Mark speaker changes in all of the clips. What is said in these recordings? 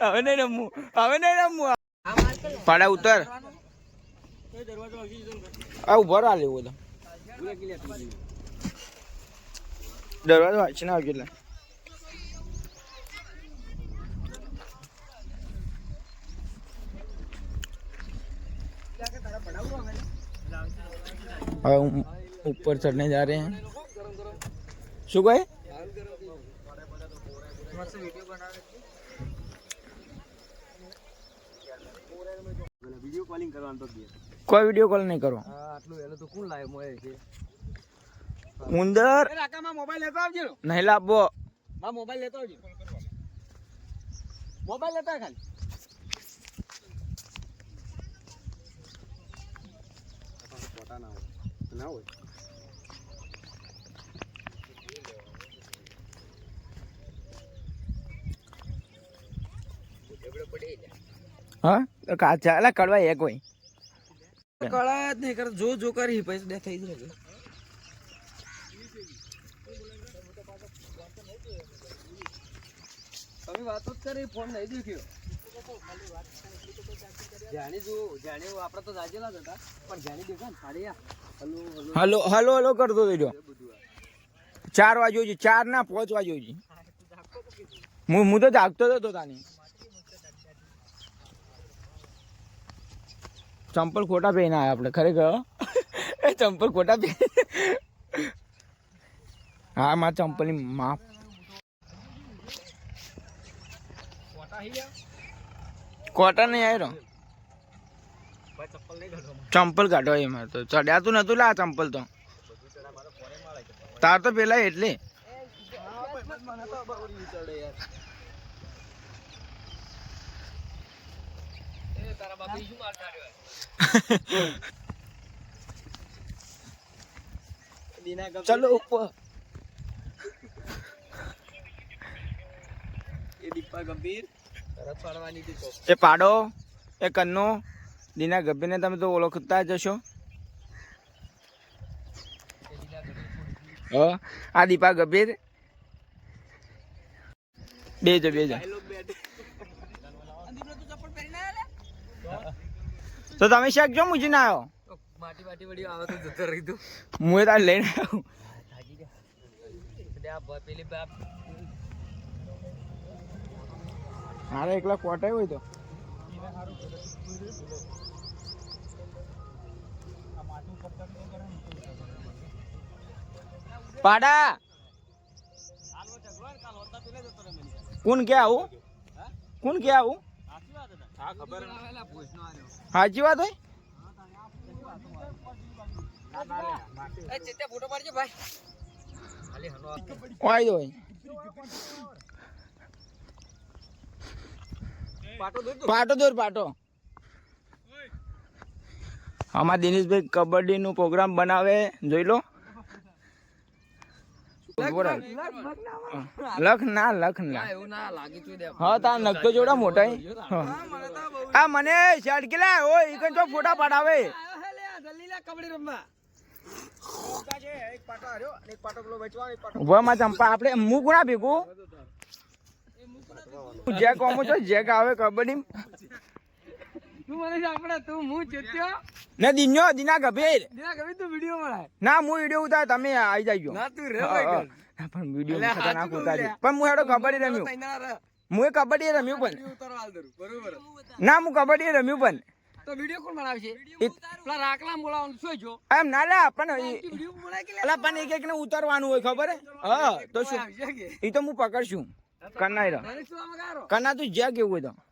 Speaker 1: હવે નહીં રમવું પાડા ઉતર આ ઉભો રા લેવો તો દરવાજો વાંચીને આવજો એટલે ऊपर चढ़ने जा रहे हैं शू गए कोई वीडियो कॉल नहीं करो उंदर मोबाइल लेता नहीं लाभो मोबाइल लेता मोबाइल लेता है खाली हाँ तो चाला कड़वा है कोई कड़ा नहीं कर जो जो कर ही पैसे देता इधर अभी बात करे फोन नहीं देखियो जाने जो जाने वो आपरा तो जाजेला था पर जाने देखा साड़े या हेलो हेलो हेलो कर दो देजो 4 वाजो जी 4 ना 5 वाजो जी मु तो जागतो तो तानी चंपल खोटा पहना है आपने खरेखर चंपल खोटा पहन हाँ मां चंपल मां कोटा नहीं आए रो चंपल काटो ये मैं तो चढ़िया तू नतु ला चंपल तो तार तो पेला एटले चलो ऊपर ये दीपा गंभीर ए पाडो ए कन्नो दीना गंभीर ने तमे तो ओळखता जशो आ दीपा गंभीर बेजो तो तमे शक जो मुझे ना आयो माटी माटी वडी आवे तो जतर रही तू मुए ता लेने आयो दे आप पेली बाप मारे एकला कोटाय होय तो पाडा कौन क्या आऊ हाची बात है फोटो पाडજો ભાઈ ઓય દો પાટો અમાર દિનેશભાઈ કબડ્ડી નું પ્રોગ્રામ બનાવે જોઈ લો લખ ના હા તા નખ તો જોડા મોટા આ મને શડકેલા ઓય ઈકન તો ફોટા પાડાવે કબડ્ડી રમવા એક પાટો આર્યો અને એક પાટો પેલો વેચવાનો એક પાટો ઉભા માં ચંપા આપણે મુ ગુણા ભેગું જે કોમો છો જે આવે કબડ્ડી તું મને આપણે તું મુ જીત્યો ને દીના ગભેર તું વિડિયો બનાય ના હું વિડિયો ઉતાર તમે આવી જાજો ના તું રે ભાઈ પણ વિડિયો ખતરનાક ઉતાર પણ હું હેડો કબડ્ડી રમ્યો હું કબડ્ડી રમ્યો પણ ઉતારવાલ દરું બરોબર ના હું કબડ્ડી રમ્યો પણ તો વિડિયો કોણ બનાવશે પેલા રાખલા બોલાવાનું સોજો એમ ના લે પણ વિડિયો બનાય કે અલા પણ એક ને ઉતારવાનું હોય ખબર હે હા તો શું ઈ તો હું પકડશું કના તું જ્યાં કેવું હોય તો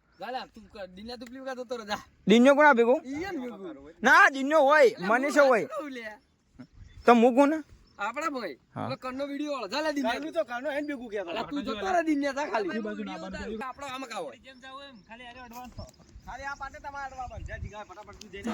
Speaker 1: દિન્યો કોણ ભેગું ના દિન્યો હોય મનીષ હોય તો મૂકું ને આપડા ભાઈ કન્નો વિડિયો વાળો ચાલે દિન્યો તો કન્નો એન ભેગું કે તું જતો રે દિન્યા તા ખાલી આપણો આમ કા હોય જેમ જાવ એમ ખાલી આરે એડવાન્સ ખાલી આ પાટે તમાર અડવા બન જા જીગા ફટાફટ તું જઈને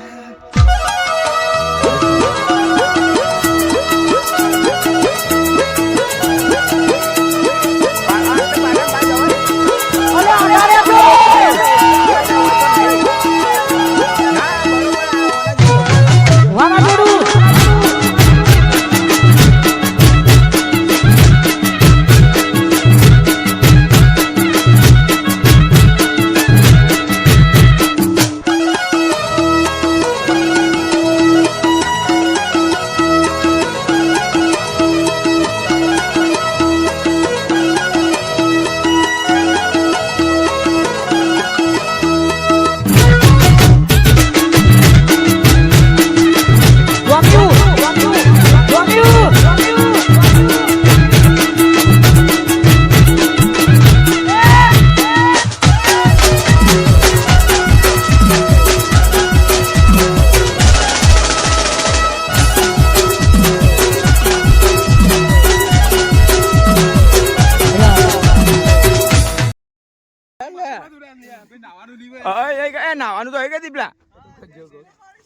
Speaker 1: યાર નાવાનું તો હોય કે દીપલા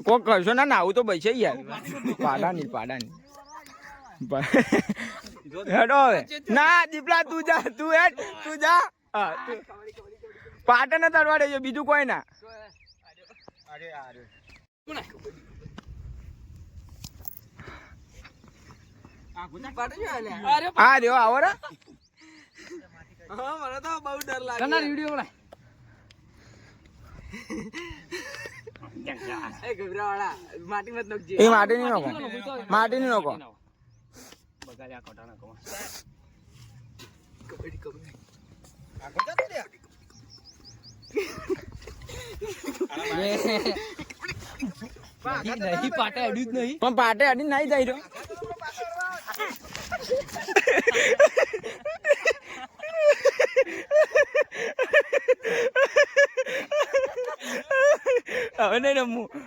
Speaker 1: કોક કરશો ના નાવું તો બચે યાર પાડાની હેડો હવે ના દીપલા તું જા તું જા હા પાટણ ને તરવા દેજો બીજું કોઈ ના હા રહ્યો આવો રે મને તો બહુ ડર લાગે વિડીયો બનાય એ ગભરાવાળા માટી મત નોખજે એ માટી ની નોખો બગાડ્યા કોટાના કો કબડ્ડી આ કોટા દે નહીં પાટે અડ્યું જ નહીં પણ પાટે અડી નહીં જાય રહ્યો હવે નહીં રમવું